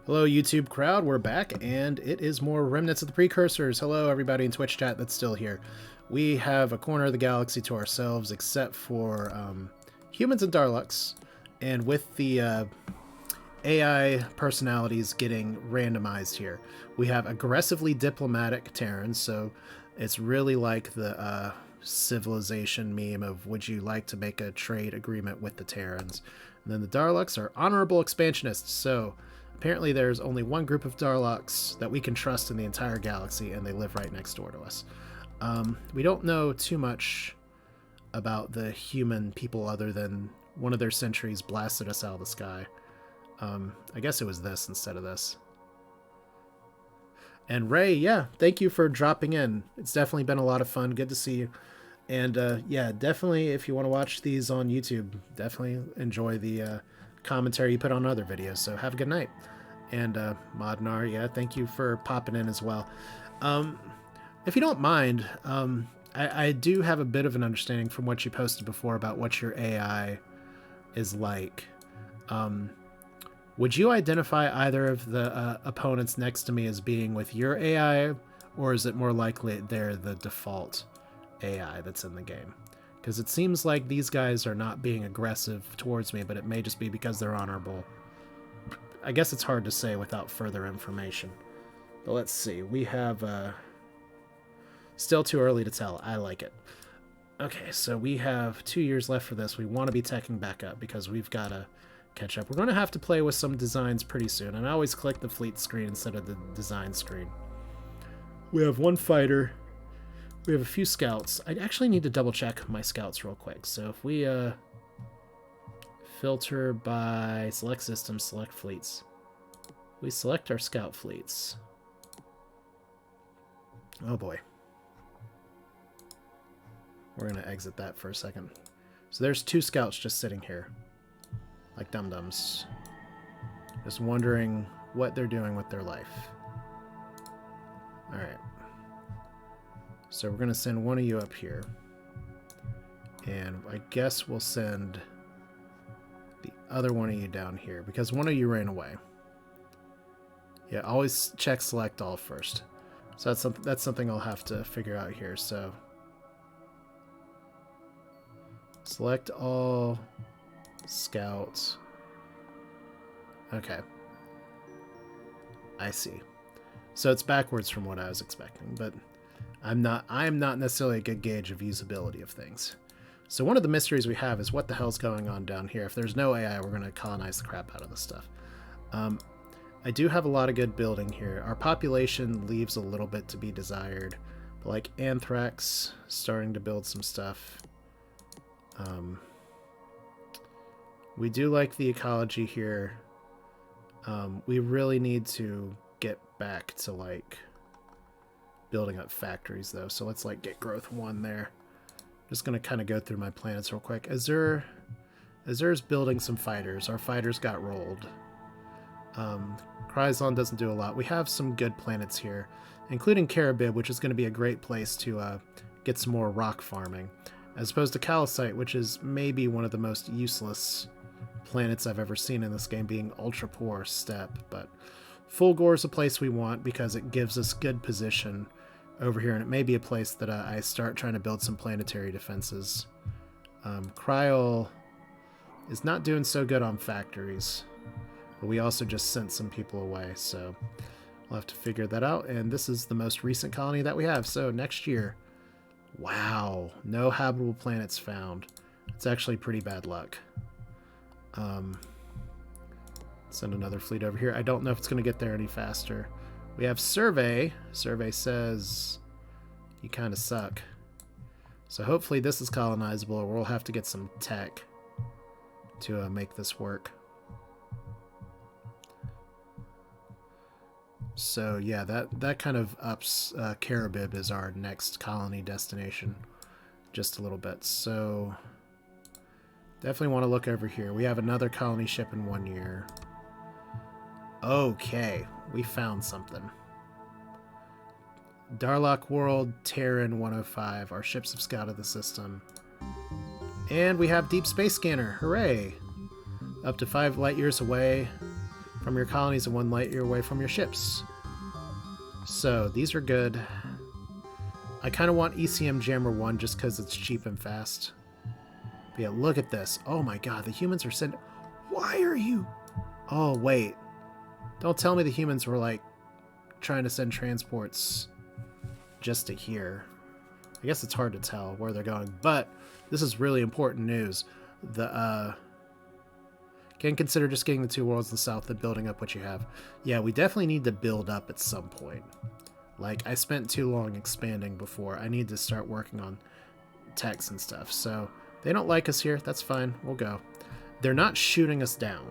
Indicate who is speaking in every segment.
Speaker 1: Hello, YouTube crowd. We're back, and it is more Remnants of the Precursors. Hello, everybody in Twitch chat that's still here. We have a corner of the galaxy to ourselves, except for humans and Darloks. And with the AI personalities getting randomized here, we have aggressively diplomatic Terrans, so it's really like the civilization meme of would you like to make a trade agreement with the Terrans. And then the Darloks are honorable expansionists, so apparently there's only one group of Darloks that we can trust in the entire galaxy, and they live right next door to us. We don't know too much about the human people other than one of their sentries blasted us out of the sky. I guess it was this instead of this. And Ray, yeah, thank you for dropping in. It's definitely been a lot of fun. Good to see you. And yeah, definitely if you want to watch these on YouTube, definitely enjoy the commentary you put on other videos. So have a good night. And Modnar, yeah, thank you for popping in as well. If you don't mind, I do have a bit of an understanding from what you posted before about what your AI is like. Would you identify either of the opponents next to me as being with your AI, or is it more likely they're the default AI that's in the game? Because it seems like these guys are not being aggressive towards me, but it may just be because they're honorable. I guess it's hard to say without further information. But let's see. We have... still too early to tell. I like it. Okay, so we have 2 years left for this. We want to be teching back up because we've got to catch up. We're going to have to play with some designs pretty soon, and I always click the fleet screen instead of the design screen. We have one fighter. We have a few scouts. I actually need to double check my scouts real quick. So if we filter by select systems, select fleets. We select our scout fleets. Oh boy. We're going to exit that for a second. So there's 2 scouts just sitting here. Like dum-dums. Just wondering what they're doing with their life. Alright. So we're going to send one of you up here. And I guess we'll send the other one of you down here, because one of you ran away. Yeah, always check select all first. So that's something I'll have to figure out here. So select all scouts. Okay. I see. So it's backwards from what I was expecting, but I'm not necessarily a good gauge of usability of things. So one of the mysteries we have is what the hell's going on down here. If there's no AI, we're going to colonize the crap out of this stuff. I do have a lot of good building here. Our population leaves a little bit to be desired. But like Anthrax, starting to build some stuff. We do like the ecology here. We really need to get back to like building up factories though. So let's like get growth 1 there. Just gonna kind of go through my planets real quick. Azur's building some fighters. Our fighters got rolled. Kryzon doesn't do a lot. We have some good planets here, including Caribib, which is going to be a great place to get some more rock farming, as opposed to Calcite, which is maybe one of the most useless planets I've ever seen in this game, being ultra poor steppe. But Fulgor is a place we want because it gives us good position over here, and it may be a place that I start trying to build some planetary defenses. Kryol is not doing so good on factories, but we also just sent some people away, so we'll have to figure that out. And this is the most recent colony that we have, so next year. Wow, no habitable planets found. It's actually pretty bad luck. Send another fleet over here. I don't know if it's going to get there any faster. We have Survey. Survey says you kind of suck. So hopefully this is colonizable, or we'll have to get some tech to make this work. So yeah, that kind of ups Caribib as our next colony destination just a little bit. So definitely want to look over here. We have another colony ship in 1 year. Okay, we found something. Darlok World, Terran 105. Our ships have scouted the system. And we have Deep Space Scanner. Hooray! Up to 5 light years away from your colonies and 1 light year away from your ships. So these are good. I kind of want ECM Jammer 1 just because it's cheap and fast. But yeah, look at this. Oh my god, the humans are sending... Why are you... Oh, wait. Don't tell me the humans were, like, trying to send transports just to here. I guess it's hard to tell where they're going, but this is really important news. Can consider just getting the 2 worlds in the south and building up what you have. Yeah, we definitely need to build up at some point. Like, I spent too long expanding before. I need to start working on techs and stuff. So, they don't like us here. That's fine. We'll go. They're not shooting us down.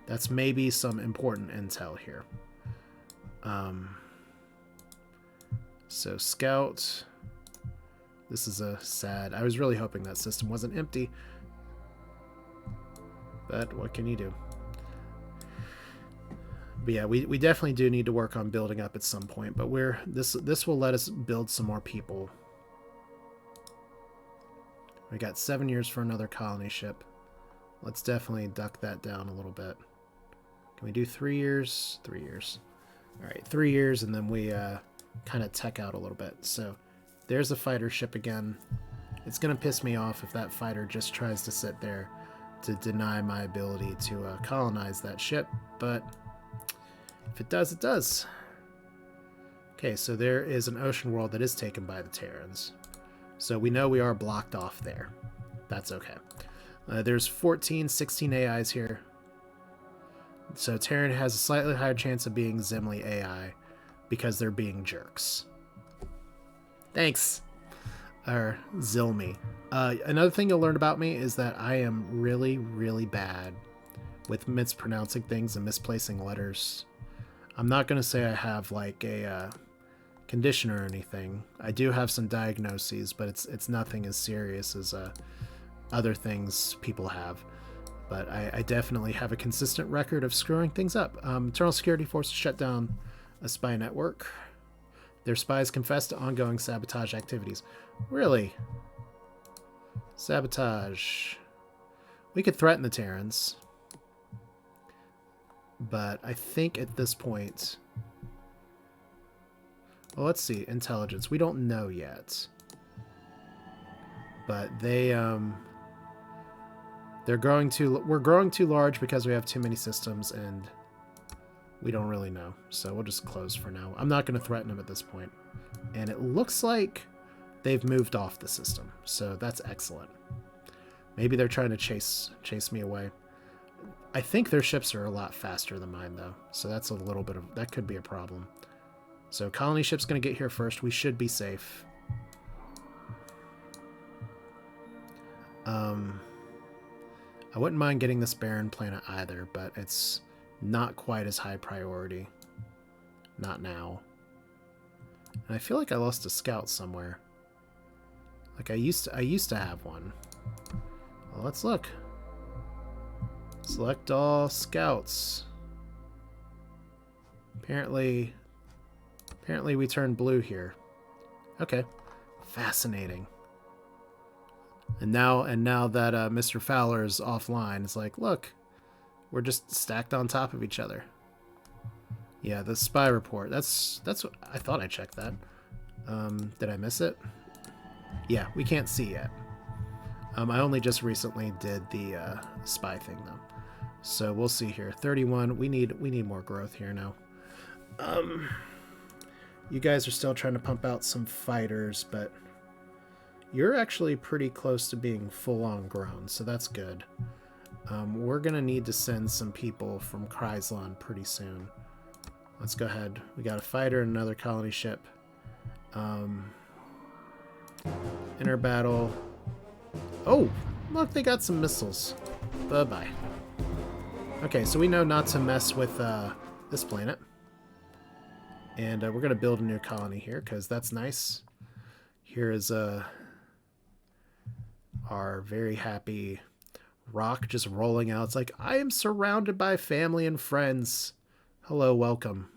Speaker 1: That's maybe some important intel here. So, scout. This is a sad... I was really hoping that system wasn't empty. But what can you do? But yeah, we definitely do need to work on building up at some point. But this will let us build some more people. We got 7 years for another colony ship. Let's definitely duck that down a little bit. Can we do 3 years? 3 years. All right, 3 years, and then we kind of tech out a little bit. So there's a fighter ship again. It's going to piss me off if that fighter just tries to sit there to deny my ability to colonize that ship, but if it does, it does. Okay, so there is an ocean world that is taken by the Terrans. So we know we are blocked off there. That's okay. There's 16 AIs here. So Terran has a slightly higher chance of being Zimli AI because they're being jerks. Thanks. Or Zilmi. Another thing you'll learn about me is that I am really, really bad with mispronouncing things and misplacing letters. I'm not going to say I have like a condition or anything. I do have some diagnoses, but it's nothing as serious as other things people have. But I definitely have a consistent record of screwing things up. Internal Security Forces shut down a spy network. Their spies confessed to ongoing sabotage activities. Really? Sabotage. We could threaten the Terrans. But I think at this point... Well, let's see. Intelligence. We don't know yet. But they're growing we're growing too large because we have too many systems, and we don't really know. So we'll just close for now. I'm not going to threaten them at this point. And it looks like they've moved off the system. So that's excellent. Maybe they're trying to chase me away. I think their ships are a lot faster than mine, though. So that's a little bit of... That could be a problem. So colony ship's going to get here first. We should be safe. I wouldn't mind getting this barren planet either, but it's not quite as high priority. Not now. And I feel like I lost a scout somewhere. Like I used to have one. Well, let's look. Select all scouts. Apparently we turned blue here. Okay. Fascinating. And now that Mr. Fowler is offline, it's like, look, we're just stacked on top of each other. Yeah, the spy report. That's what I thought I checked that. Did I miss it? Yeah, we can't see yet. I only just recently did the spy thing though. So we'll see here. 31. We need more growth here now. You guys are still trying to pump out some fighters, but you're actually pretty close to being full-on grown, so that's good. We're going to need to send some people from Chryslon pretty soon. Let's go ahead. We got a fighter and another colony ship. Inner battle. Oh, look, they got some missiles. Bye-bye. Okay, so we know not to mess with this planet. And we're going to build a new colony here, because that's nice. Here is our very happy rock just rolling out. It's like, I am surrounded by family and friends. Hello, welcome.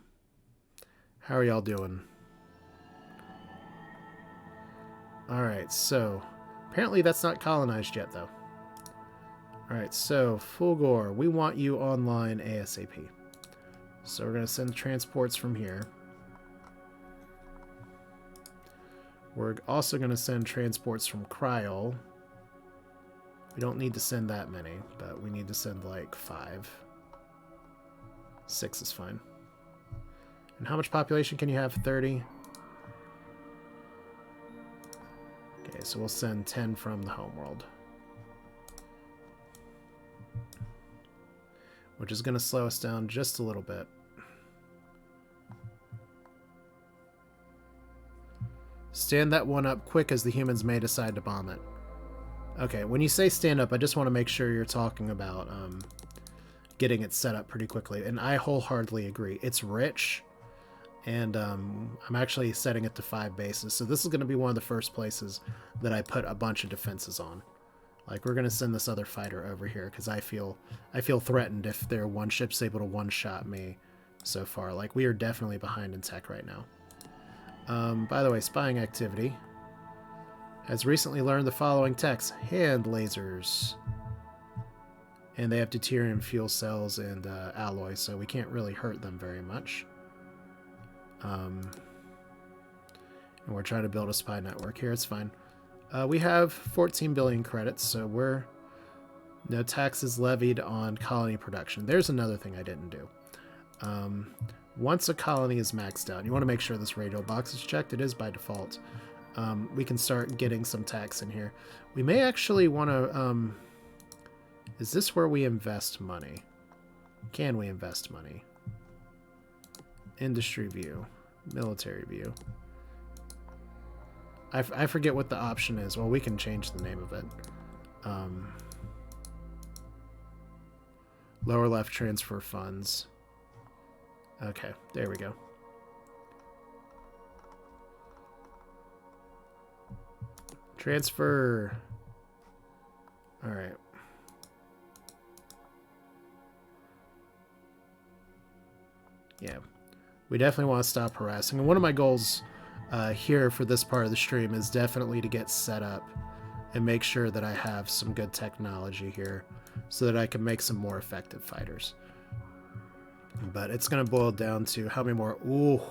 Speaker 1: How are y'all doing? Alright, so apparently that's not colonized yet, though. Alright, so, Fulgor, we want you online ASAP. So we're going to send transports from here. We're also going to send transports from Cryol. We don't need to send that many, but we need to send like 5. 6 is fine. And how much population can you have? 30? Okay, so we'll send 10 from the homeworld. Which is going to slow us down just a little bit. Stand that one up quick as the humans may decide to bomb it. Okay, when you say stand up, I just want to make sure you're talking about getting it set up pretty quickly. And I wholeheartedly agree. It's rich, and I'm actually setting it to 5 bases. So this is going to be one of the first places that I put a bunch of defenses on. Like, we're going to send this other fighter over here because I feel threatened if their one ship's able to one-shot me so far. Like, we are definitely behind in tech right now. By the way, spying activity has recently learned the following techs. Hand lasers. And they have deuterium fuel cells and alloys, so we can't really hurt them very much. And we're trying to build a spy network here. It's fine. We have 14 billion credits, so we're... No taxes levied on colony production. There's another thing I didn't do. Once a colony is maxed out, you want to make sure this radio box is checked. It is by default. We can start getting some tax in here. We may actually want to... is this where we invest money? Can we invest money? Industry view. Military view. I forget what the option is. Well, we can change the name of it. Lower left, transfer funds. Okay, there we go. Transfer. All right. Yeah, we definitely want to stop harassing. And one of my goals here for this part of the stream is definitely to get set up and make sure that I have some good technology here so that I can make some more effective fighters. But it's going to boil down to how many more... Ooh.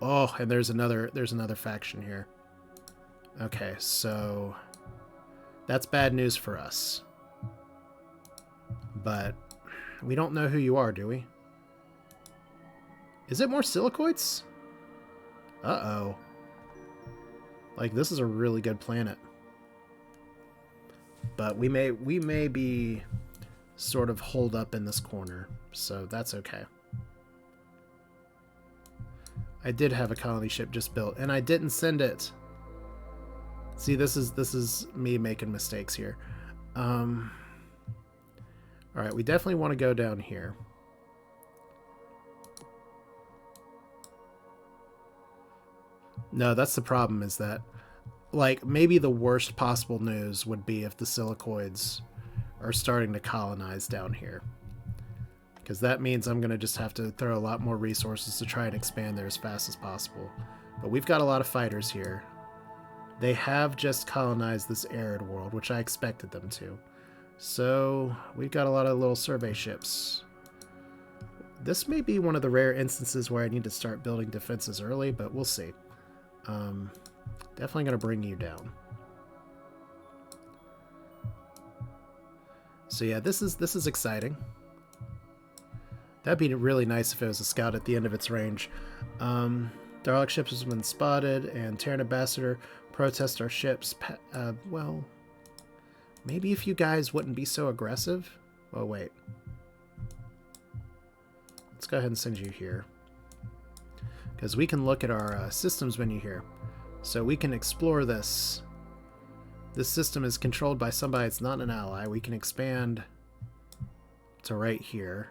Speaker 1: Oh, and there's another faction here. Okay, so that's bad news for us. But we don't know who you are, do we? Is it more silicoids? Uh-oh. Like, this is a really good planet. But we may be sort of holed up in this corner, so that's okay. I did have a colony ship just built, and I didn't send it. See, this is me making mistakes here. Alright, we definitely want to go down here. No, that's the problem, is that, like, maybe the worst possible news would be if the silicoids are starting to colonize down here. Because that means I'm going to just have to throw a lot more resources to try and expand there as fast as possible. But we've got a lot of fighters here. They have just colonized this arid world, which I expected them to. So, we've got a lot of little survey ships. This may be one of the rare instances where I need to start building defenses early, but we'll see. Definitely going to bring you down. So yeah, this is exciting. That'd be really nice if it was a scout at the end of its range. Darlok ships has been spotted, and Terran Ambassador protest our ships. Well, maybe if you guys wouldn't be so aggressive. Oh wait. Let's go ahead and send you here. Because we can look at our systems menu here. So we can explore this. This system is controlled by somebody that's not an ally. We can expand to right here.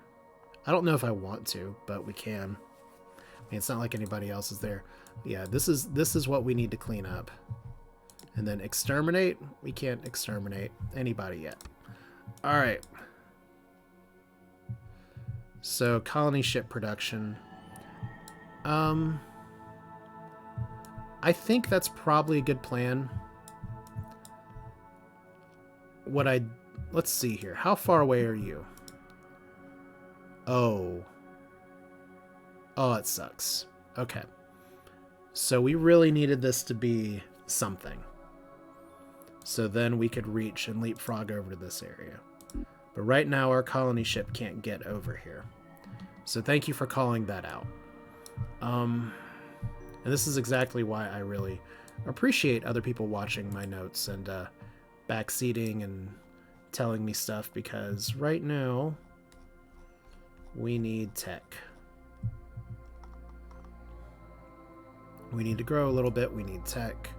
Speaker 1: I don't know if I want to, but we can. I mean, it's not like anybody else is there. Yeah, this is what we need to clean up. And then exterminate. We can't exterminate anybody yet. All right. So colony ship production. I think that's probably a good plan. What I let's see here. How far away are you? Oh. Oh, it sucks. Okay. So we really needed this to be something. So then we could reach and leapfrog over to this area. But right now our colony ship can't get over here. So thank you for calling that out. And this is exactly why I really appreciate other people watching my notes and backseating and telling me stuff, because right now we need tech. We need to grow a little bit. We need tech.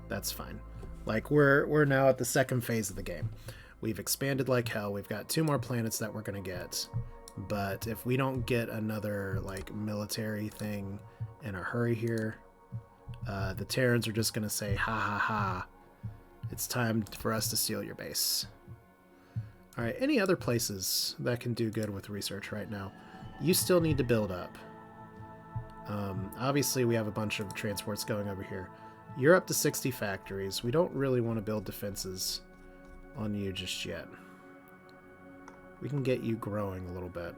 Speaker 1: That's fine. Like, we're now at the second phase of the game. We've expanded like hell. We've got 2 more planets that we're going to get. But if we don't get another, like, military thing in a hurry here, the Terrans are just going to say, ha ha ha, it's time for us to steal your base. Alright, any other places that can do good with research right now? You still need to build up. Obviously, we have a bunch of transports going over here. You're up to 60 factories. We don't really want to build defenses on you just yet. We can get you growing a little bit.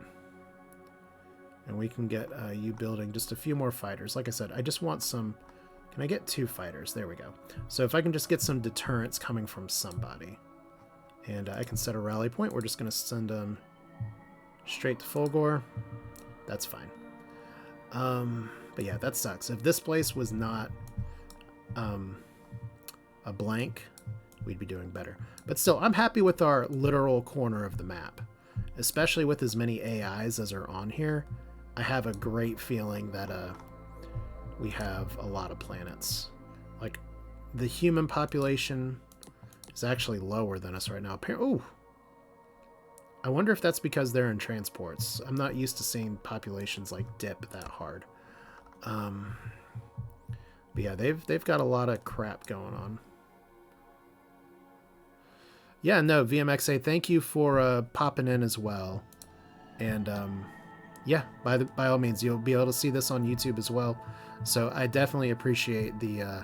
Speaker 1: And we can get you building just a few more fighters. Like I said, I just want some... Can I get 2 fighters? There we go. So if I can just get some deterrence coming from somebody. And I can set a rally point. We're just going to send them straight to Fulgore. That's fine. But yeah, that sucks. If this place was not a blank, we'd be doing better. But still, I'm happy with our literal corner of the map. Especially with as many AIs as are on here, I have a great feeling that we have a lot of planets. Like, the human population is actually lower than us right now. Ooh! I wonder if that's because they're in transports. I'm not used to seeing populations like dip that hard. But yeah, they've got a lot of crap going on. Yeah, no, VMXA, thank you for popping in as well. And yeah, by all means, you'll be able to see this on YouTube as well. So I definitely appreciate the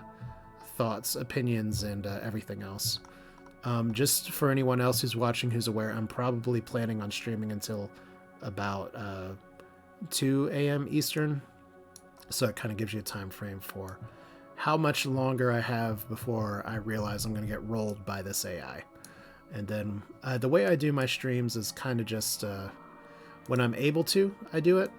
Speaker 1: thoughts, opinions, and everything else. Just for anyone else who's watching who's aware, I'm probably planning on streaming until about 2 a.m. Eastern. So it kind of gives you a time frame for how much longer I have before I realize I'm going to get rolled by this AI. And then the way I do my streams is kind of just when I'm able to, I do it.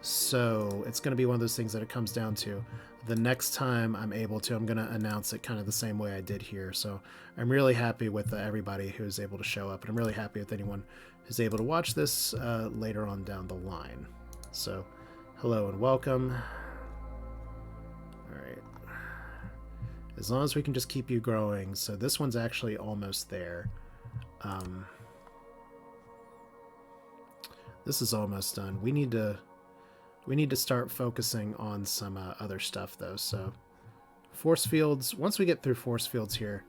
Speaker 1: So it's going to be one of those things that it comes down to. The next time I'm able to, I'm going to announce it kind of the same way I did here. So I'm really happy with everybody who's able to show up. And I'm really happy with anyone who's able to watch this later on down the line. So hello and welcome. All right. As long as we can just keep you growing. So this one's actually almost there. This is almost done. We need to start focusing on some other stuff though. So force fields, once we get through force fields here,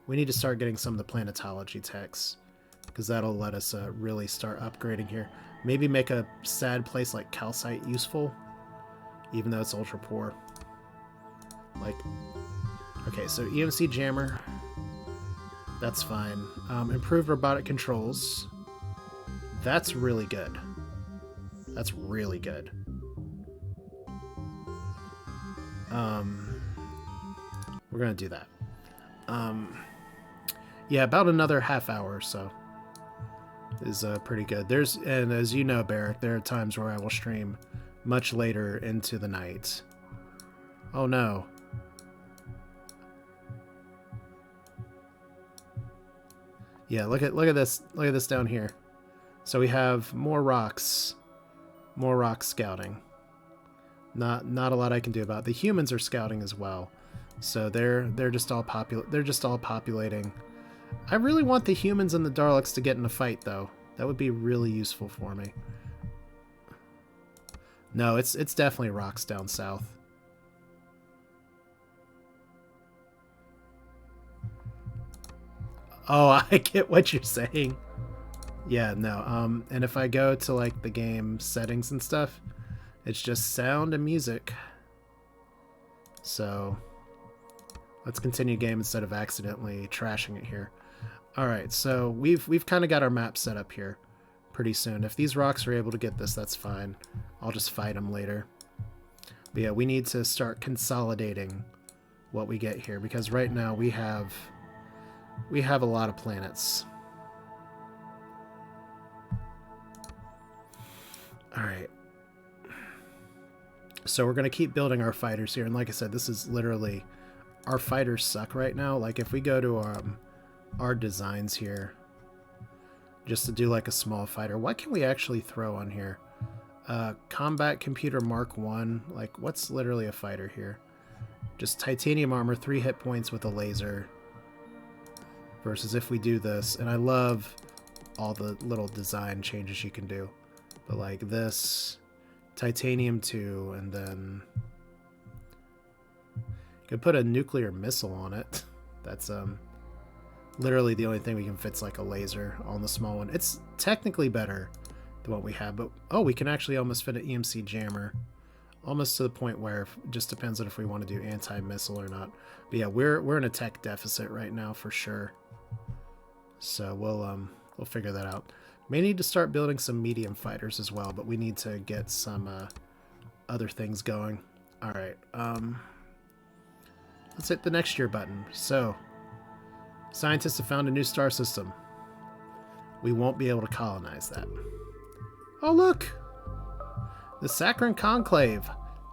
Speaker 1: we need to start getting some of the planetology techs, because that'll let us really start upgrading here. Maybe make a sad place like calcite useful, even though it's ultra poor. Like, okay, so EMC jammer, that's fine. Improved robotic controls, that's really good. That's really good. We're gonna do that. Yeah, about another half hour or so is pretty good. And as you know, Barrick, there are times where I will stream much later into the night. Oh no. Yeah, look at this. Look at this down here. So we have more rocks scouting. Not a lot I can do about it. The humans are scouting as well. So they're just all populating. I really want the humans and the Darloks to get in a fight though. That would be really useful for me. No, it's definitely rocks down south. Oh, I get what you're saying. Yeah, no. And if I go to like the game settings and stuff, it's just sound and music. So let's continue game instead of accidentally trashing it here. All right, so we've kind of got our map set up here pretty soon. If these rocks are able to get this, that's fine. I'll just fight them later. But yeah, we need to start consolidating what we get here, because right now we have a lot of planets. All right. So we're going to keep building our fighters here. And like I said, this is literally... Our fighters suck right now. Like, if we go to our designs here, just to do like a small fighter, what can we actually throw on here? Combat Computer Mark 1. Like, what's literally a fighter here? Just titanium armor, 3 hit points with a laser. Versus if we do this, and I love all the little design changes you can do. But like this, titanium 2, and then you could put a nuclear missile on it. That's literally the only thing we can fit's like a laser on the small one. It's technically better than what we have, but oh, we can actually almost fit an EMC jammer. Almost to the point where it just depends on if we want to do anti-missile or not. But yeah, we're in a tech deficit right now for sure. So we'll figure that out. May need to start building some medium fighters as well, but we need to get some other things going. All right, let's hit the next year button. So, scientists have found a new star system. We won't be able to colonize that. Oh look, the Saccharin Conclave.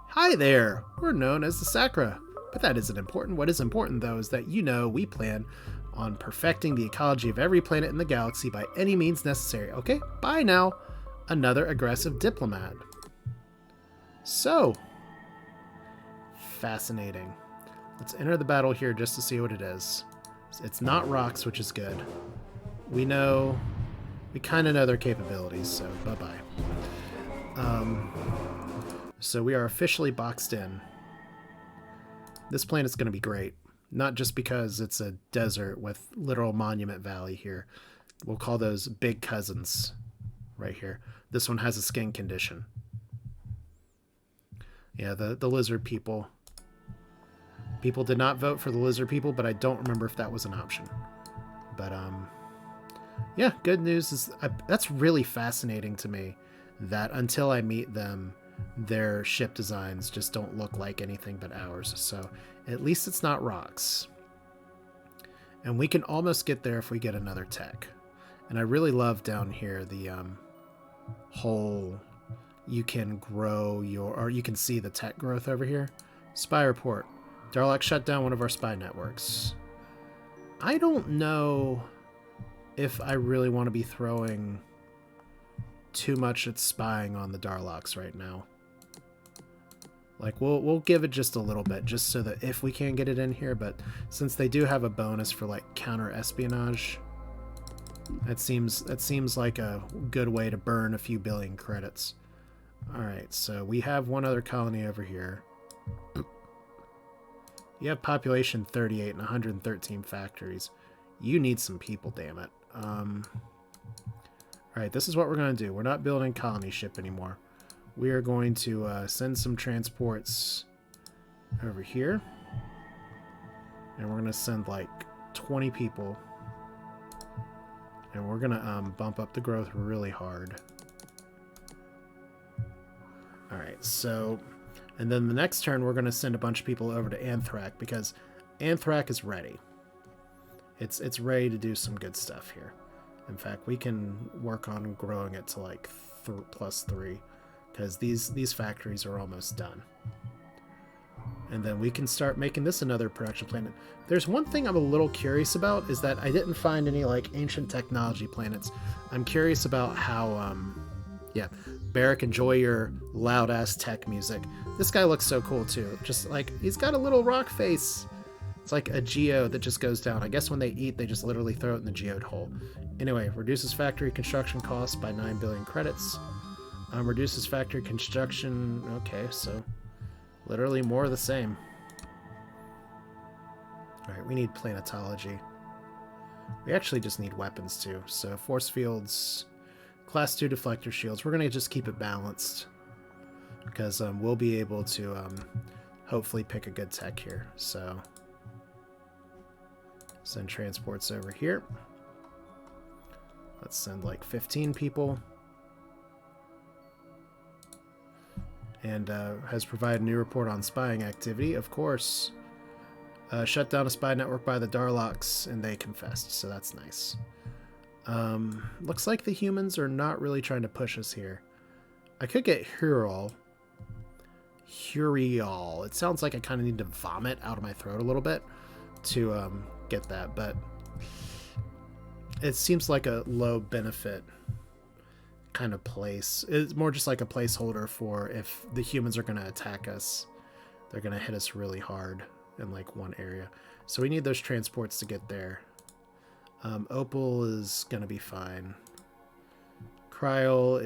Speaker 1: Hi there. We're known as the Sacra, but that isn't important. What is important though is that we plan on perfecting the ecology of every planet in the galaxy by any means necessary. Okay, bye now. Another aggressive diplomat. So, fascinating. Let's enter the battle here just to see what it is. It's not rocks, which is good. We kind of know their capabilities, so bye-bye. So we are officially boxed in. This planet's going to be great. Not just because it's a desert with literal Monument Valley here. We'll call those big cousins right here. This one has a skin condition. Yeah, the lizard people. People did not vote for the lizard people, but I don't remember if that was an option. But, yeah, good news is... that's really fascinating to me, that until I meet them, their ship designs just don't look like anything but ours. So at least it's not rocks. And we can almost get there if we get another tech. And I really love down here the whole... You can grow or you can see the tech growth over here. Spy report. Darloks shut down one of our spy networks. I don't know if I really want to be throwing too much at spying on the Darloks right now. Like, we'll give it just a little bit, just so that if we can get it in here, but since they do have a bonus for, like, counter-espionage, that seems like a good way to burn a few billion credits. Alright, so we have one other colony over here. You have population 38 and 113 factories. You need some people, damn it. Alright, this is what we're going to do. We're not building colony ship anymore. We are going to send some transports over here. And we're going to send like 20 people. And we're going to bump up the growth really hard. Alright, so... And then the next turn, we're going to send a bunch of people over to Anthrac, because Anthrac is ready. It's ready to do some good stuff here. In fact, we can work on growing it to like +3, because these factories are almost done. And then we can start making this another production planet. There's one thing I'm a little curious about, is that I didn't find any like ancient technology planets. I'm curious about how, yeah, Barrick, enjoy your loud-ass tech music. This guy looks so cool, too. Just, like, he's got a little rock face. It's like a geode that just goes down. I guess when they eat, they just literally throw it in the geode hole. Anyway, reduces factory construction costs by 9 billion credits. Reduces factory construction... Okay, so literally more of the same. Alright, we need planetology. We actually just need weapons, too. So, force fields... Class 2 deflector shields. We're going to just keep it balanced, because we'll be able to hopefully pick a good tech here. So send transports over here. Let's send like 15 people. And has provided a new report on spying activity. Of course. Shut down a spy network by the Darloks, and they confessed, so that's nice. Looks like the humans are not really trying to push us here. I could get Huriol. It sounds like I kind of need to vomit out of my throat a little bit to get that, but it seems like a low benefit kind of place. It's more just like a placeholder for if the humans are going to attack us, they're going to hit us really hard in like one area. So we need those transports to get there. Opal is going to be fine. Cryol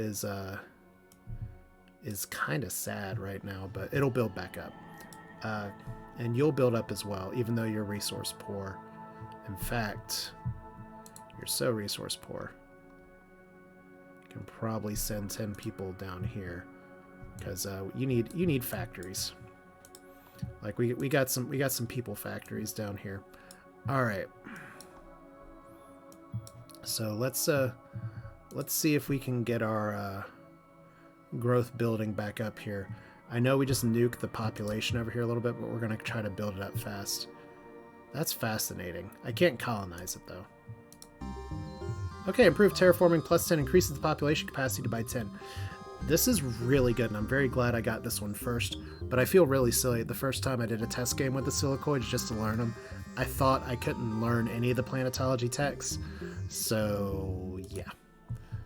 Speaker 1: is kind of sad right now, but it'll build back up. And you'll build up as well, even though you're resource poor. In fact, you're so resource poor. Can probably send 10 people down here because you need factories. Like we got some people factories down here. All right. So let's see if we can get our growth building back up here. I know we just nuked the population over here a little bit, but we're gonna try to build it up fast. That's fascinating. I can't colonize it though. Okay, improved terraforming plus 10 increases the population capacity by 10. This is really good, and I'm very glad I got this one first, but I feel really silly. The first time I did a test game with the Silicoids just to learn them, I thought I couldn't learn any of the planetology texts, so yeah.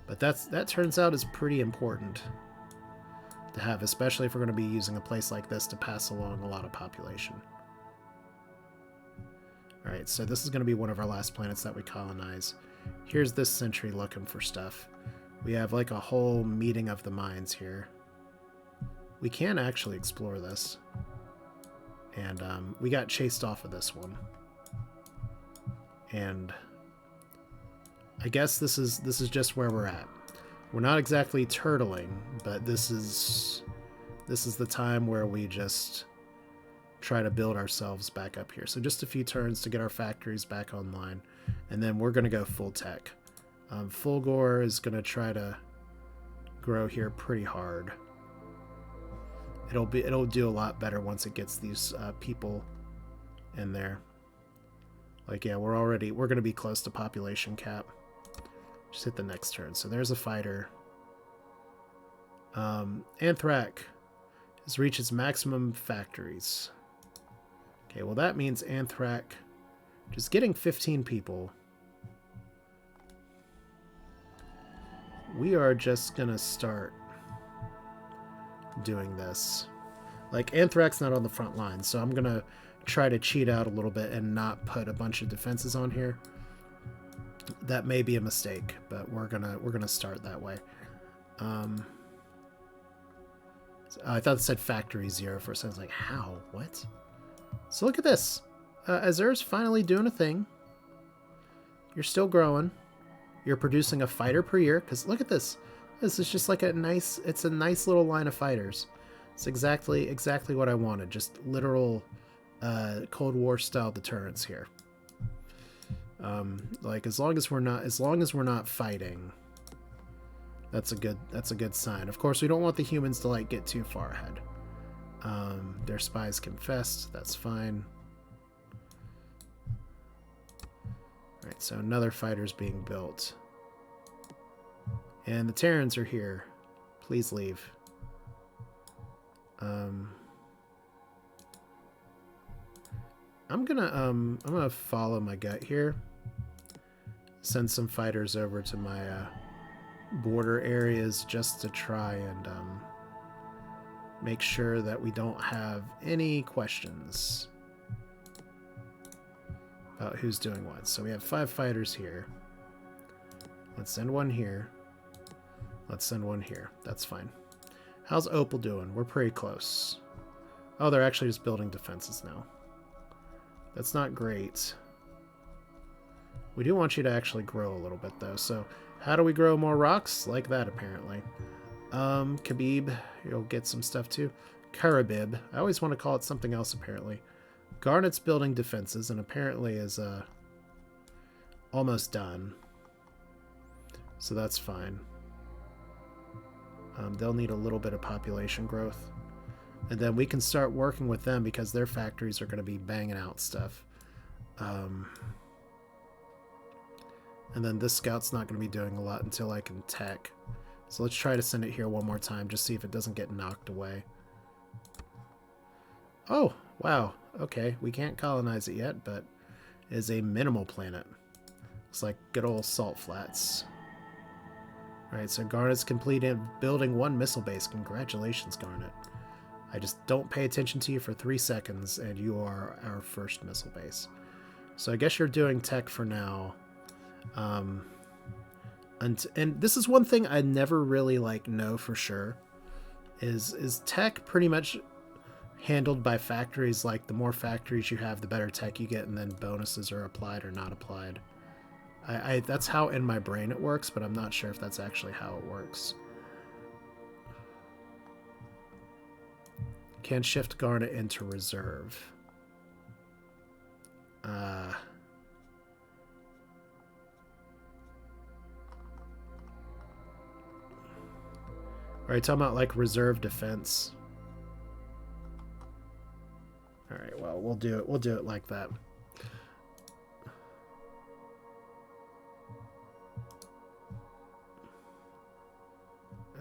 Speaker 1: But that turns out is pretty important to have, especially if we're going to be using a place like this to pass along a lot of population. Alright, so this is going to be one of our last planets that we colonize. Here's this sentry looking for stuff. We have like a whole meeting of the minds here. We can actually explore this. And we got chased off of this one. And I guess this is just where we're at. We're not exactly turtling, but this is the time where we just try to build ourselves back up here. So just a few turns to get our factories back online, and then we're going to go full tech. Fulgor is going to try to grow here pretty hard. It'll do a lot better once it gets these people in there. Like, yeah, we're going to be close to population cap. Just hit the next turn. So there's a fighter. Anthrak has reached its maximum factories. Okay, well that means Anthrak just getting 15 people. We are just gonna start doing this. Like, Anthrak's not on the front line, so I'm gonna try to cheat out a little bit and not put a bunch of defenses on here. That may be a mistake, but we're gonna start that way. I thought it said factory 0 for a second. I was like, how? What? So look at this. Azur's finally doing a thing. You're still growing. You're producing a fighter per year. Because look at this. This is just like it's a nice little line of fighters. It's exactly what I wanted. Just literal Cold War style deterrence here. Like as long as we're not fighting, that's a good sign. Of course, we don't want the humans to like get too far ahead. Their spies confessed. That's fine. All right, so another fighter's being built, and the Terrans are here. Please leave. I'm gonna follow my gut here. Send some fighters over to my border areas just to try and make sure that we don't have any questions about who's doing what. So we have 5 fighters here. Let's send one here. Let's send one here. That's fine. How's Opal doing? We're pretty close. Oh, they're actually just building defenses now. That's not great. We do want you to actually grow a little bit, though. So how do we grow more rocks? Like that, apparently. Khabib, you'll get some stuff, too. Karabib. I always want to call it something else, apparently. Garnet's building defenses, and apparently is almost done. So that's fine. They'll need a little bit of population growth. And then we can start working with them because their factories are going to be banging out stuff. And then this scout's not going to be doing a lot until I can tech. So let's try to send it here one more time, just see if it doesn't get knocked away. Oh, wow. Okay, we can't colonize it yet, but it is a minimal planet. Looks like good old salt flats. Alright, so Garnet's completed building 1 missile base. Congratulations, Garnet. I just don't pay attention to you for 3 seconds, and you are our first missile base. So I guess you're doing tech for now. And this is one thing I never really know for sure. Is tech pretty much handled by factories? Like, the more factories you have, the better tech you get, and then bonuses are applied or not applied. That's how in my brain it works, but I'm not sure if that's actually how it works. Can shift Garnet into reserve. Are you talking about like reserve defense? Alright, well, we'll do it like that.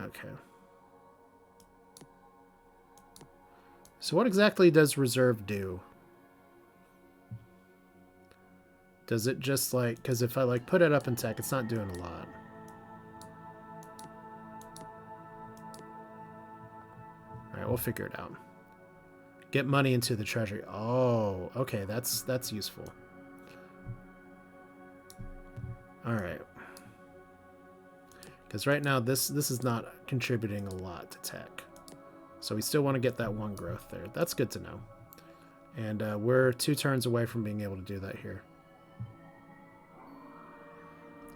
Speaker 1: Okay. So what exactly does reserve do? Does it just because if I put it up in tech, it's not doing a lot. Alright, we'll figure it out. Get money into the treasury. Oh, okay, that's useful. Alright. Because right now this is not contributing a lot to tech. So we still want to get that 1 growth there. That's good to know. And we're 2 turns away from being able to do that here.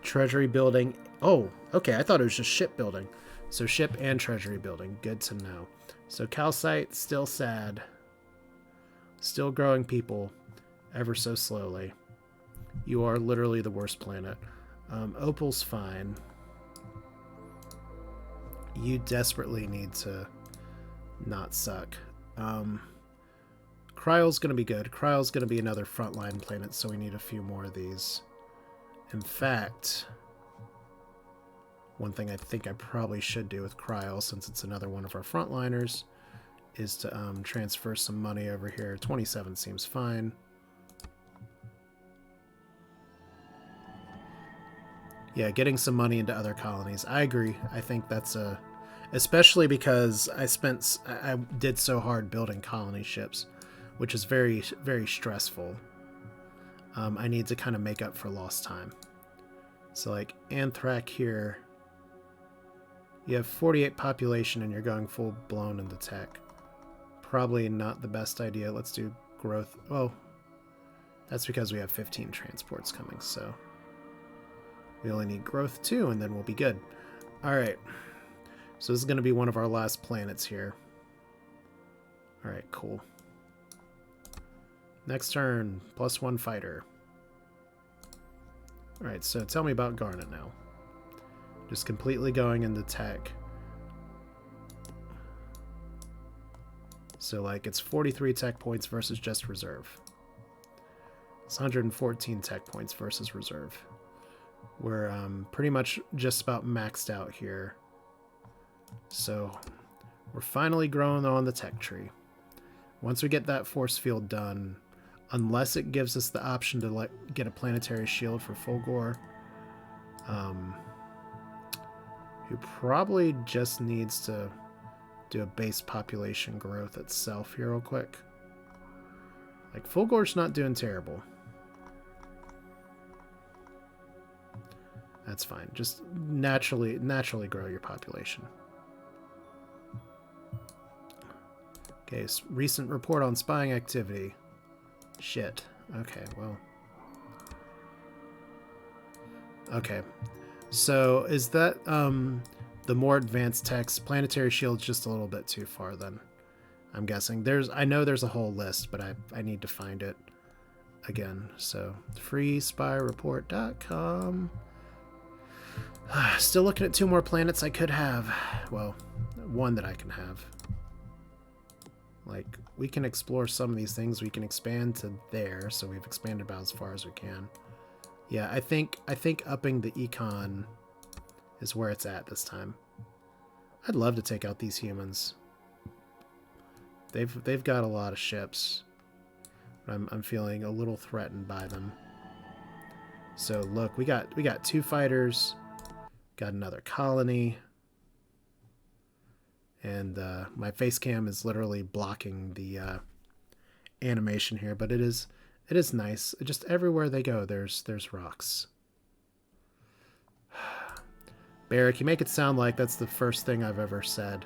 Speaker 1: Treasury building. Oh, okay, I thought it was just ship building. So ship and treasury building. Good to know. So calcite, still sad. Still growing people ever so slowly. You are literally the worst planet. Opal's fine. You desperately need to not suck. Cryol's going to be good. Cryol's going to be another frontline planet, so we need a few more of these. In fact, one thing I think I probably should do with Cryol, since it's another one of our frontliners, is to transfer some money over here. 27 seems fine. Yeah, getting some money into other colonies. I agree. I think that's a... Especially because I did so hard building colony ships, which is very, very stressful. I need to kind of make up for lost time. So like Anthrac here, you have 48 population and you're going full blown into tech. Probably not the best idea. Let's do growth. Oh, that's because we have 15 transports coming, so we only need growth 2 and then we'll be good. All right. So this is going to be one of our last planets here. All right, cool. Next turn, +1 fighter. All right, so tell me about Garnet now. Just completely going into tech. So it's 43 tech points versus just reserve. It's 114 tech points versus reserve. We're pretty much just about maxed out here. So we're finally growing on the tech tree. Once we get that force field done, unless it gives us the option to get a planetary shield for Fulgor, who probably just needs to do a base population growth itself here real quick. Fulgor's not doing terrible. That's fine. Just naturally grow your population. Okay, so recent report on spying activity. Shit. Okay, well. Okay. So, is that, the more advanced text? Planetary shield's just a little bit too far, then. I'm guessing. I know there's a whole list, but I need to find it again. So, freespyreport.com. Still looking at 2 more planets I could have. Well, 1 that I can have. Like, we can explore some of these things. We can expand to there, so we've expanded about as far as we can. Yeah, I think upping the econ is where it's at this time. I'd love to take out these humans. They've got a lot of ships. But I'm feeling a little threatened by them. So look, we got 2 fighters, got another colony, and my face cam is literally blocking the animation here, but it is nice. Just everywhere they go, there's rocks. Barrick, you make it sound like that's the first thing I've ever said,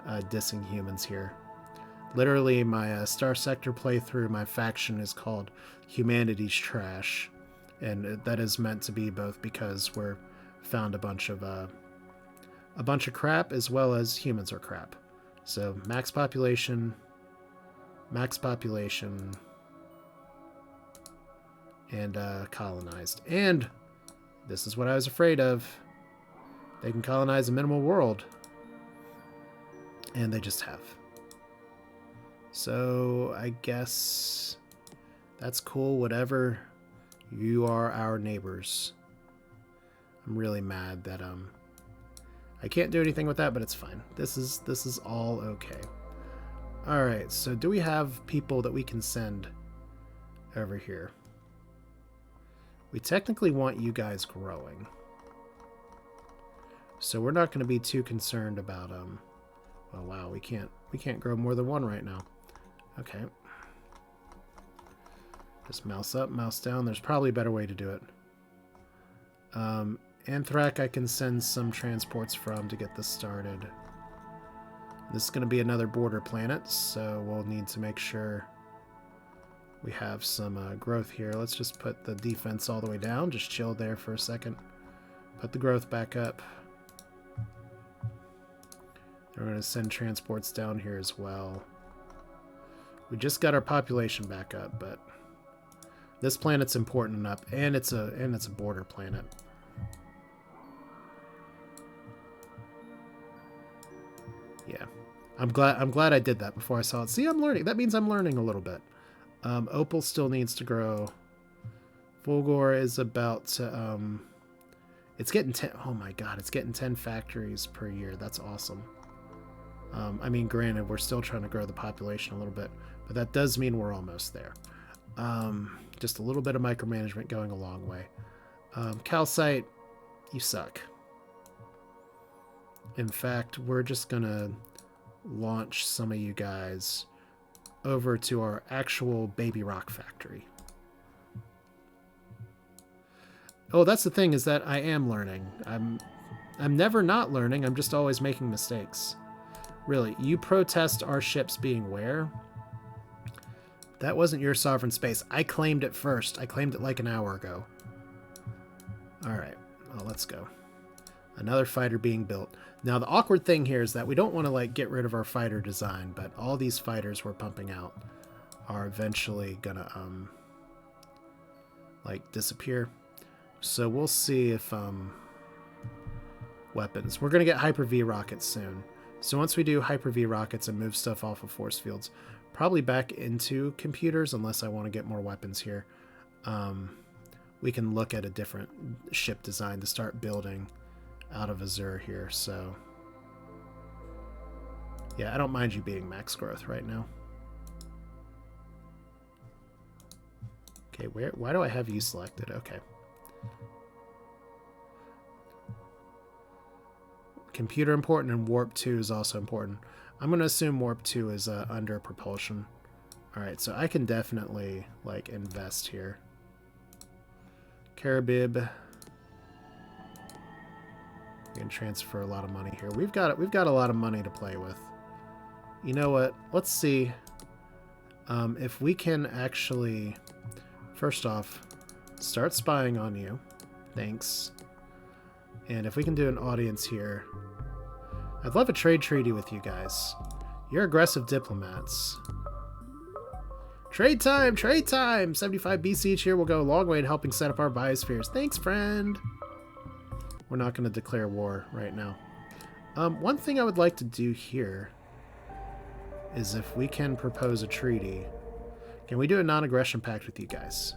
Speaker 1: dissing humans here. Literally, my Star Sector playthrough, my faction is called Humanity's Trash, and that is meant to be both because we're found a bunch of crap as well as humans are crap. So max population, and colonized. And this is what I was afraid of. They can colonize a minimal world, and they just have. So I guess that's cool, whatever. You are our neighbors. I'm really mad that I can't do anything with that, but it's fine. This is all okay. All right, so do we have people that we can send over here? We technically want you guys growing. So we're not going to be too concerned about oh wow, we can't grow more than 1 right now. Okay. Just mouse up, mouse down. There's probably a better way to do it. Anthrac I can send some transports from to get this started. This is going to be another border planet, so we'll need to make sure we have some growth here. Let's just put the defense all the way down. Just chill there for a second. Put the growth back up. We're going to send transports down here as well. We just got our population back up, but this planet's important enough, and it's a border planet. Yeah, I'm glad I did that before I saw it. See, I'm learning. That means I'm learning a little bit. Opal still needs to grow. Fulgor is about to it's getting 10. Oh my god, it's getting 10 factories per year. That's awesome. I mean, granted, we're still trying to grow the population a little bit, but that does mean we're almost there. Just a little bit of micromanagement going a long way. Calcite, you suck. In fact, we're just gonna launch some of you guys over to our actual baby rock factory. Oh, that's the thing, is that I am learning. I'm never not learning, I'm just always making mistakes. Really, you protest our ships being where? That wasn't your sovereign space. I claimed it first. I claimed it like an hour ago. Alright, well, let's go. Another fighter being built. Now, the awkward thing here is that we don't want to, like, get rid of our fighter design, but all these fighters we're pumping out are eventually gonna, like, disappear. So we'll see if, weapons. We're gonna get Hyper-V rockets soon. So once we do Hyper-V rockets and move stuff off of force fields, probably back into computers, unless I want to get more weapons here, we can look at a different ship design to start building out of Azure here. So yeah, I don't mind you being max growth right now. Okay, why do I have you selected? Okay. Computer important, and Warp 2 is also important. I'm going to assume Warp 2 is under propulsion. Alright, so I can definitely, like, invest here. Caribib. We can transfer a lot of money here. We've got a lot of money to play with. You know what? Let's see if we can actually, first off, start spying on you. Thanks. And if we can do an audience here, I'd love a trade treaty with you guys. You're aggressive diplomats. Trade time! Trade time! 75 BC each year will go a long way in helping set up our biospheres. Thanks, friend! we're not going to declare war right now. One thing I would like to do here is if we can propose a treaty. Can we do a non-aggression pact with you guys?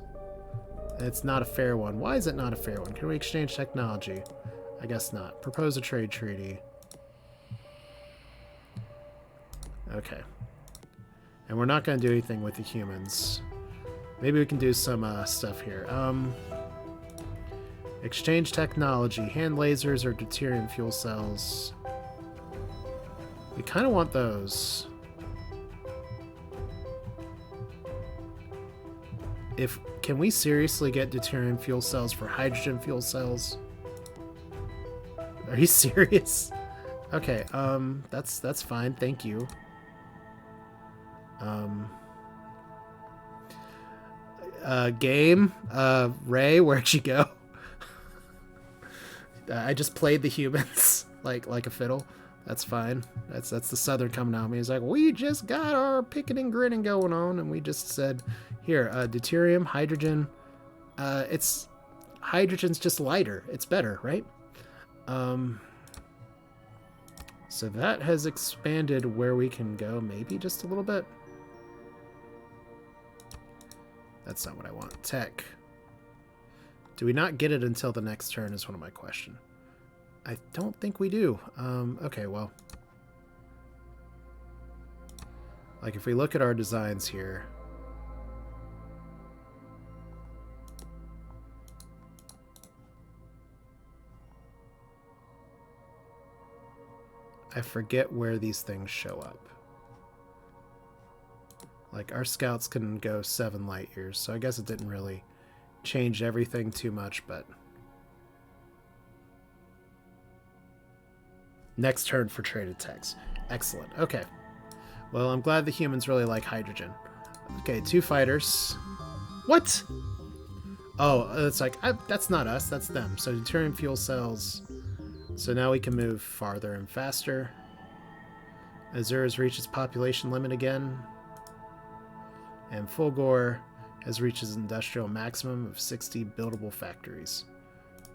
Speaker 1: It's not a fair one. Why is it not a fair one? Can we exchange technology? I guess not. Propose a trade treaty. Okay. And we're not going to do anything with the humans. Maybe we can do some stuff here. Exchange technology. Hand lasers or deuterium fuel cells. We kind of want those. Can we seriously get deuterium fuel cells for hydrogen fuel cells? Are you serious? Okay, that's fine. Thank you. Game, Ray, where'd you go? I just played the humans like a fiddle. That's fine. That's the Southern coming out of me. He's like, we just got our picking and grinning going on, and we just said, here, deuterium, hydrogen. It's hydrogen's just lighter. It's better, right? So that has expanded where we can go, maybe just a little bit. That's not what I want. Tech. Do we not get it until the next turn is one of my questions. I don't think we do. Okay, well. Like, if we look at our designs here. I forget where these things show up. Like, our scouts can go 7 light years, so I guess it didn't really change everything too much, but... Next turn for traded techs. Excellent. Okay. Well, I'm glad the humans really like hydrogen. Okay, 2 fighters. What? Oh, it's like, that's not us, that's them. So deuterium fuel cells. So now we can move farther and faster. Azure has reached its population limit again. And Fulgore has reached its industrial maximum of 60 buildable factories.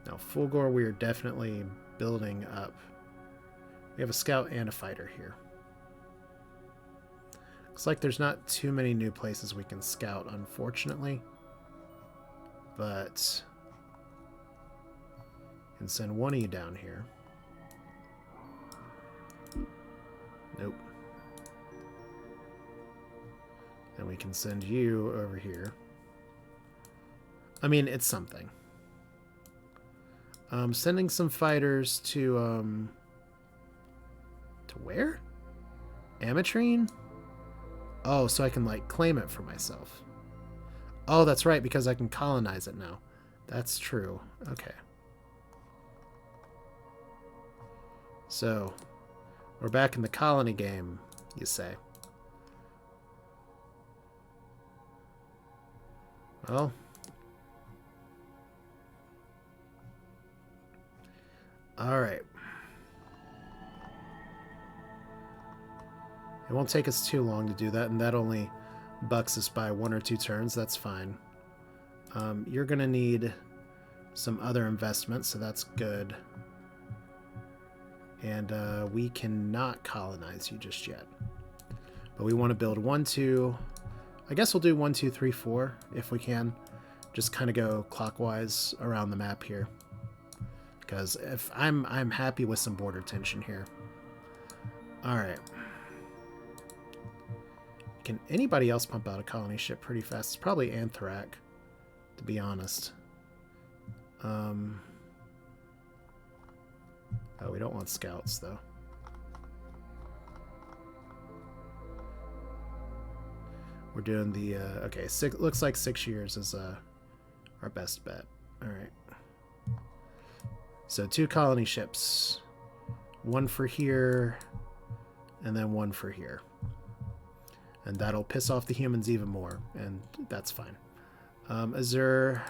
Speaker 1: Now, Fulgore, we are definitely building up. We have a scout and a fighter here. Looks like there's not too many new places we can scout, unfortunately. But I can send one of you down here. Nope. And we can send you over here. I mean, it's something. Sending some fighters to where? Ametrine? Oh, so I can, like, claim it for myself. Oh, that's right, because I can colonize it now. That's true. Okay. So, we're back in the colony game, you say. Well. Alright. It won't take us too long to do that, and that only bucks us by 1 or 2 turns. That's fine. You're going to need some other investments, so that's good. And we cannot colonize you just yet. But we want to build 1, 2... I guess we'll do 1, 2, 3, 4 if we can. Just kind of go clockwise around the map here. Because if I'm happy with some border tension here. Alright. Can anybody else pump out a colony ship pretty fast? It's probably Anthrak, to be honest. Oh, we don't want scouts, though. We're doing the... okay, looks like 6 years is our best bet. Alright. So 2 colony ships. 1 for here, and then 1 for here. And that'll piss off the humans even more, and that's fine. Azure...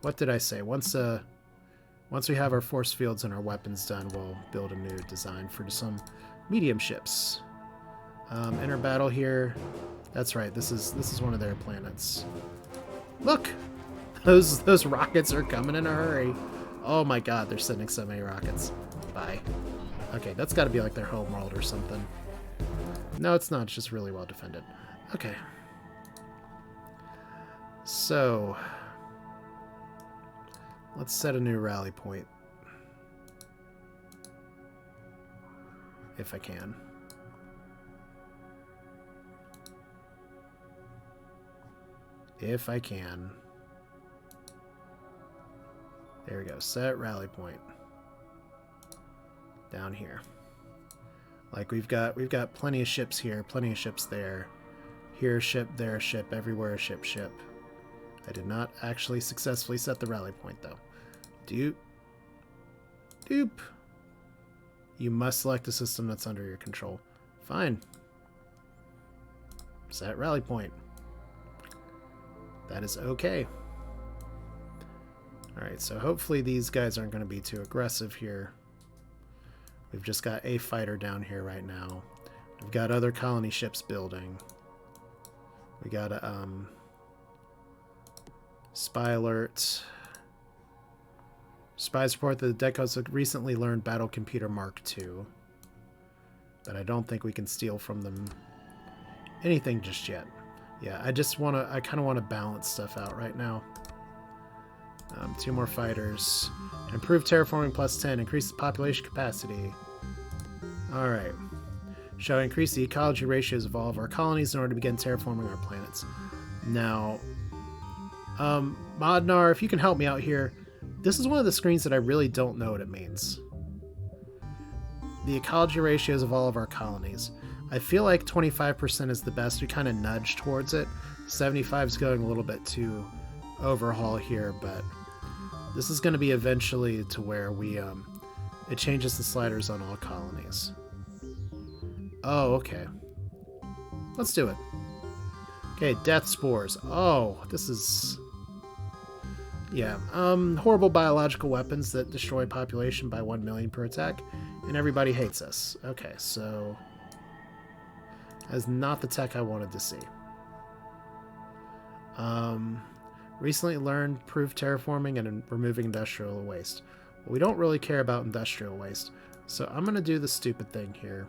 Speaker 1: What did I say? Once we have our force fields and our weapons done, we'll build a new design for some medium ships. Enter battle here. That's right. This is one of their planets. Look, those rockets are coming in a hurry. Oh my god, they're sending so many rockets. Bye. Okay, that's got to be like their home world or something. No, it's not. It's just really well defended. Okay. So, let's set a new rally point. If I can. If I can. There we go. Set rally point. Down here. Like we've got plenty of ships here, plenty of ships there. Here a ship, there a ship, everywhere a ship, ship. I did not actually successfully set the rally point though. Doop. Doop. You must select a system that's under your control. Fine. Set rally point. That is okay. Alright, so hopefully these guys aren't going to be too aggressive here. We've just got a fighter down here right now. We've got other colony ships building. We got a spy alert. Spies report that the deck hosts have recently learned Battle Computer Mark II. But I don't think we can steal from them anything just yet. Yeah, I kind of want to balance stuff out right now. 2 more fighters. Improve terraforming plus 10. Increase the population capacity. Alright. Shall increase the ecology ratios of all of our colonies in order to begin terraforming our planets. Now, Modnar, if you can help me out here, this is one of the screens that I really don't know what it means. The ecology ratios of all of our colonies. I feel like 25% is the best. We kind of nudge towards it. 75 is going a little bit too overhaul here, but this is going to be eventually to where we it changes the sliders on all colonies. Oh, okay. Let's do it. Okay, death spores. Oh, this is... Yeah, horrible biological weapons that destroy population by 1 million per attack, and everybody hates us. Okay, so... That's not the tech I wanted to see. Recently learned proof terraforming and removing industrial waste. Well, we don't really care about industrial waste, so I'm going to do the stupid thing here.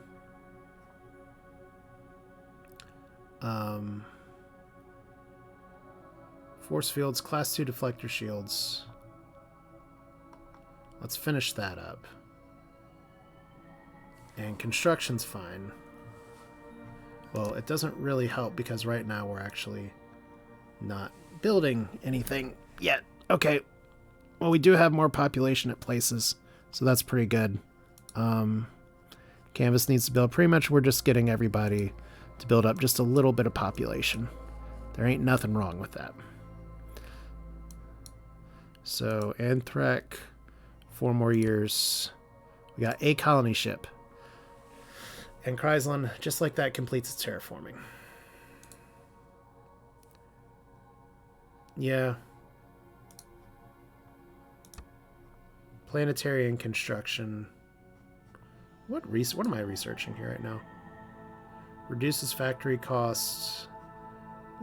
Speaker 1: Force fields, class 2 deflector shields. Let's finish that up. And construction's fine. Well, it doesn't really help because right now we're actually not building anything yet. Okay. Well, we do have more population at places, so that's pretty good. Canvas needs to build. Pretty much we're just getting everybody to build up just a little bit of population. There ain't nothing wrong with that. So, Anthrek, 4 more years. We got a colony ship. And Chrysalon, just like that, completes its terraforming. Yeah. Planetary and construction. What am I researching here right now? Reduces factory costs.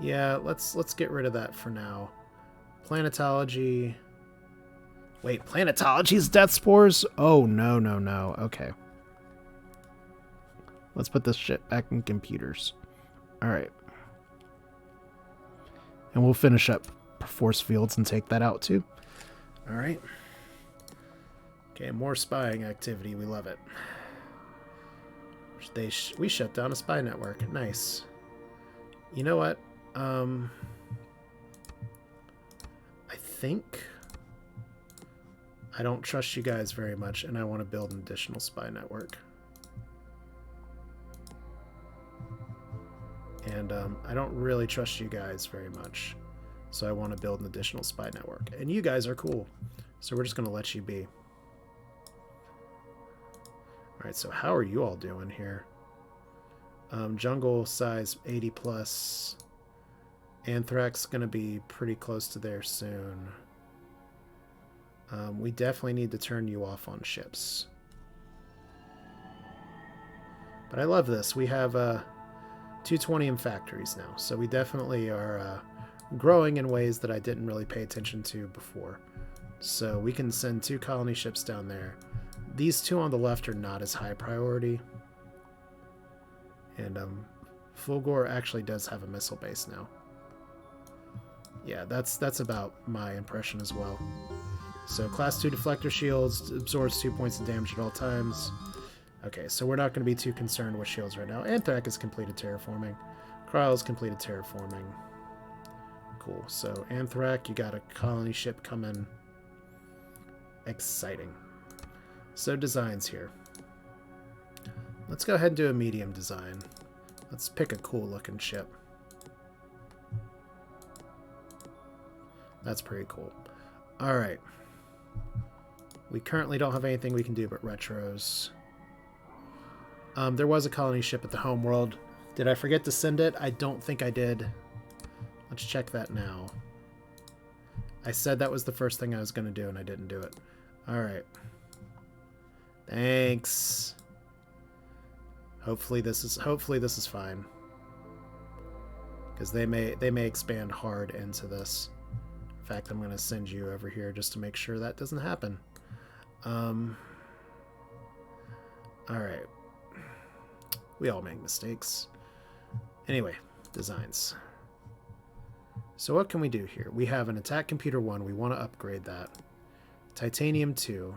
Speaker 1: Yeah, let's get rid of that for now. Planetology. Wait, planetology's death spores? Oh, no, no, no. Okay. Let's put this shit back in computers. Alright. And we'll finish up force fields and take that out too. Alright. Okay, more spying activity. We love it. We shut down a spy network. Nice. You know what? I think I don't trust you guys very much, and I want to build an additional spy network. And I don't really trust you guys very much, so I want to build an additional spy network. And you guys are cool, so we're just going to let you be. Alright, so how are you all doing here? Jungle size 80 plus. Anthrax going to be pretty close to there soon. We definitely need to turn you off on ships. But I love this. We have 220 in factories now, so we definitely are growing in ways that I didn't really pay attention to before. So we can send 2 colony ships down there. These 2 on the left are not as high priority. And Fulgor actually does have a missile base now. Yeah, that's about my impression as well. So class 2 deflector shields, absorbs 2 points of damage at all times. Okay, so we're not going to be too concerned with shields right now. Anthrax has completed terraforming. Kryl has completed terraforming. Cool. So Anthrax, you got a colony ship coming. Exciting. So designs here. Let's go ahead and do a medium design. Let's pick a cool looking ship. That's pretty cool. Alright. We currently don't have anything we can do but retros. There was a colony ship at the home world. Did I forget to send it? I don't think I did. Let's check that now. I said that was the first thing I was going to do and I didn't do it. Alright. Thanks. Hopefully this is fine. Because they may expand hard into this. In fact, I'm going to send you over here just to make sure that doesn't happen. Alright. We all make mistakes. Anyway, designs. So what can we do here? We have an attack computer 1. We want to upgrade that. Titanium 2.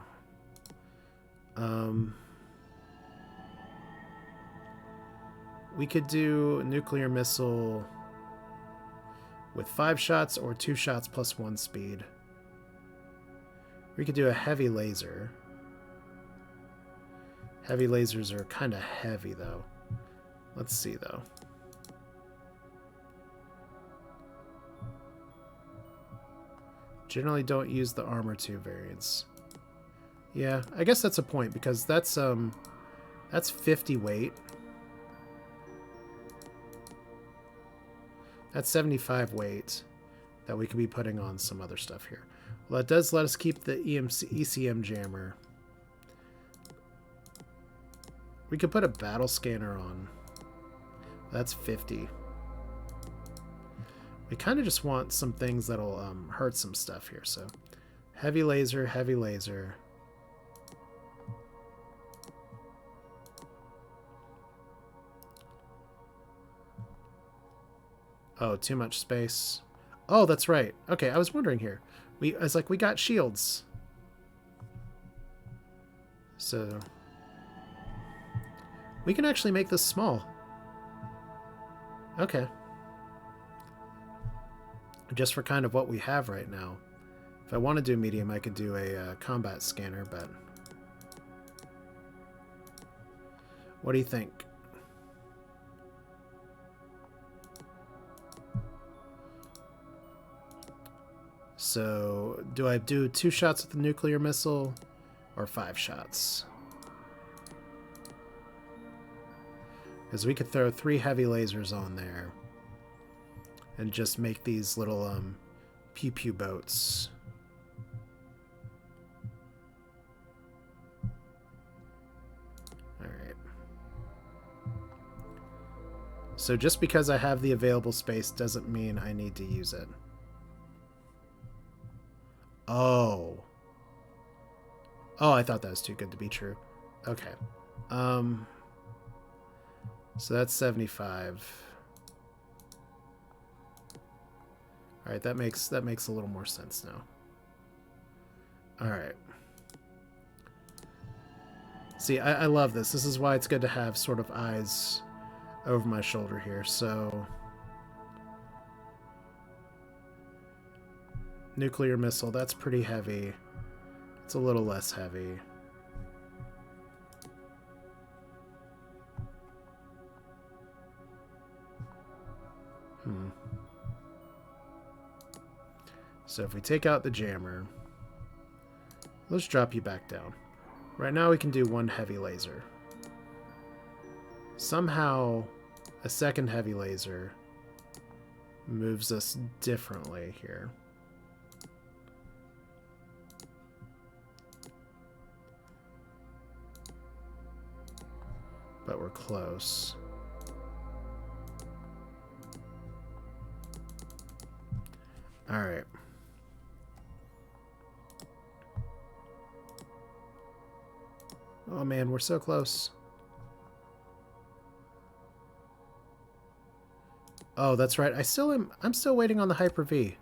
Speaker 1: We could do a nuclear missile with 5 shots or 2 shots plus 1 speed. We could do a heavy laser. Heavy lasers are kind of heavy, though. Let's see, though. Generally don't use the armor 2 variants. Yeah, I guess that's a point, because that's 50 weight. That's 75 weight that we could be putting on some other stuff here. Well, that does let us keep the ECM jammer. We could put a battle scanner on. That's 50. We kind of just want some things that'll hurt some stuff here. So heavy laser, heavy laser. Oh, too much space. Oh, that's right. Okay, I was wondering here. I was like, we got shields. So we can actually make this small. Okay. Just for kind of what we have right now. If I want to do medium, I could do a combat scanner, but what do you think? So, do I do 2 shots with the nuclear missile or 5 shots? Because we could throw 3 heavy lasers on there and just make these little pew-pew boats. Alright. So just because I have the available space doesn't mean I need to use it. Oh. Oh, I thought that was too good to be true. Okay. So that's 75. All right, that makes a little more sense now. All right. See, I love this. This is why it's good to have sort of eyes over my shoulder here. So nuclear missile, that's pretty heavy. It's a little less heavy. So if we take out the jammer, let's drop you back down. Right now we can do 1 heavy laser. Somehow a second heavy laser moves us differently here. But we're close. All right. Oh man, we're so close. Oh, that's right. I'm still waiting on the Hyper-V.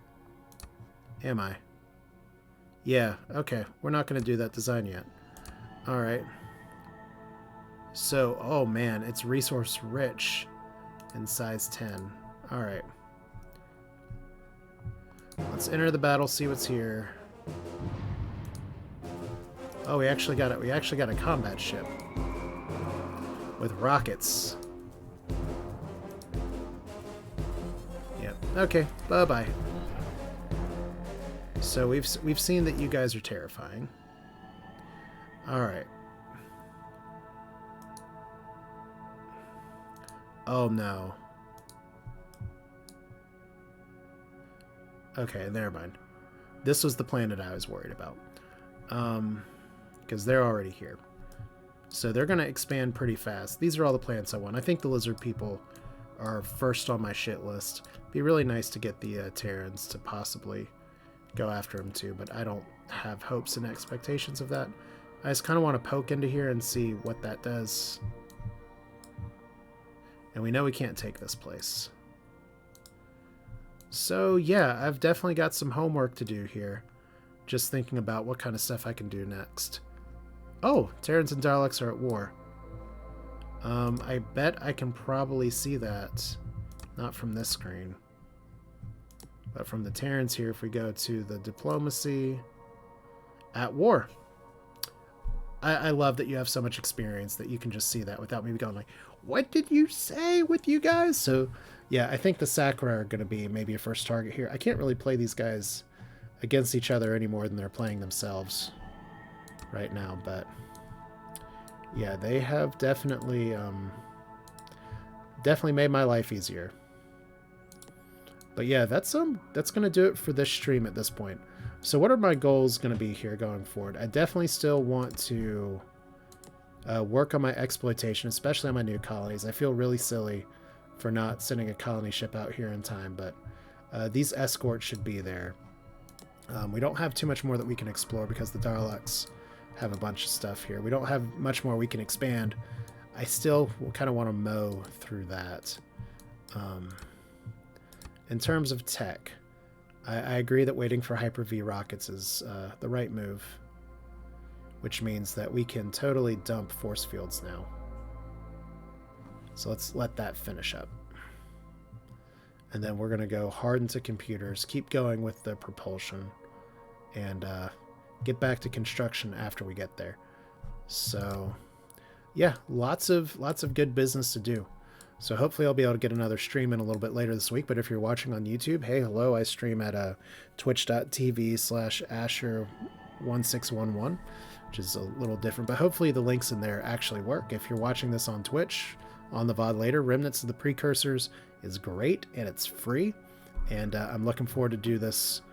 Speaker 1: Am I? Yeah, okay. We're not going to do that design yet. All right. So, oh man, it's resource rich in size 10. All right. Let's enter the battle, see what's here. Oh, we actually got it. We actually got a combat ship with rockets. Yep. Okay. Bye-bye. So we've seen that you guys are terrifying. All right. Oh no. Okay, never mind. This was the planet I was worried about. Because they're already here. So they're going to expand pretty fast. These are all the planets I want. I think the lizard people are first on my shit list. Be really nice to get the Terrans to possibly go after them too, but I don't have hopes and expectations of that. I just kind of want to poke into here and see what that does. And we know we can't take this place. So yeah, I've definitely got some homework to do here. Just thinking about what kind of stuff I can do next. Oh, Terrans and Darloks are at war. I bet I can probably see that. Not from this screen. But from the Terrans here, if we go to the diplomacy, at war. I love that you have so much experience that you can just see that without me going like, what did you say with you guys? So yeah, I think the Sakura are going to be maybe a first target here. I can't really play these guys against each other any more than they're playing themselves right now, but yeah, they have definitely made my life easier. But yeah, that's going to do it for this stream at this point. So what are my goals going to be here going forward? I definitely still want to work on my exploitation, especially on my new colonies. I feel really silly for not sending a colony ship out here in time, but these escorts should be there. We don't have too much more that we can explore because the Darloks have a bunch of stuff here. We don't have much more we can expand. I still kind of want to mow through that. In terms of tech, I agree that waiting for Hyper-V rockets is the right move, which means that we can totally dump force fields now. So let's let that finish up. And then we're going to go hard into computers, keep going with the propulsion, and get back to construction after we get there. So yeah, lots of good business to do. So hopefully I'll be able to get another stream in a little bit later this week. But if you're watching on YouTube, hey, hello, I stream at twitch.tv/Asher1611, which is a little different. But hopefully the links in there actually work. If you're watching this on Twitch, on the VOD later, Remnants of the Precursors is great, and it's free. And I'm looking forward to do this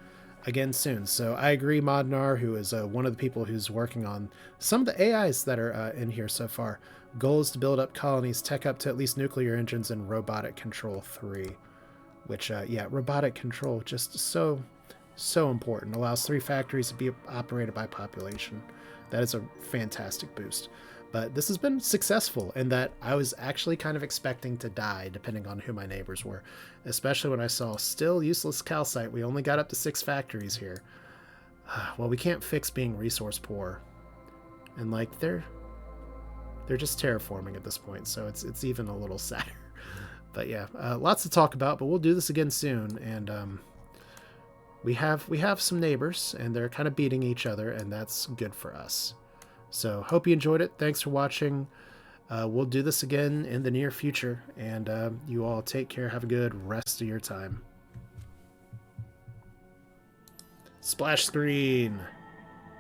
Speaker 1: again soon. So I agree, Modnar, who is one of the people who's working on some of the AIs that are in here so far. Goal is to build up colonies, tech up to at least nuclear engines, and robotic control 3. Which, yeah, robotic control, just so important. Allows 3 factories to be operated by population. That is a fantastic boost. But this has been successful in that I was actually kind of expecting to die, depending on who my neighbors were. Especially when I saw still useless calcite. We only got up to 6 factories here. Well, we can't fix being resource poor. And, like, they're just terraforming at this point, so it's even a little sadder. But yeah, lots to talk about, but we'll do this again soon. And we have some neighbors, and they're kind of beating each other, and that's good for us. So hope you enjoyed it. Thanks for watching. We'll do this again in the near future, and you all take care. Have a good rest of your time. Splash screen.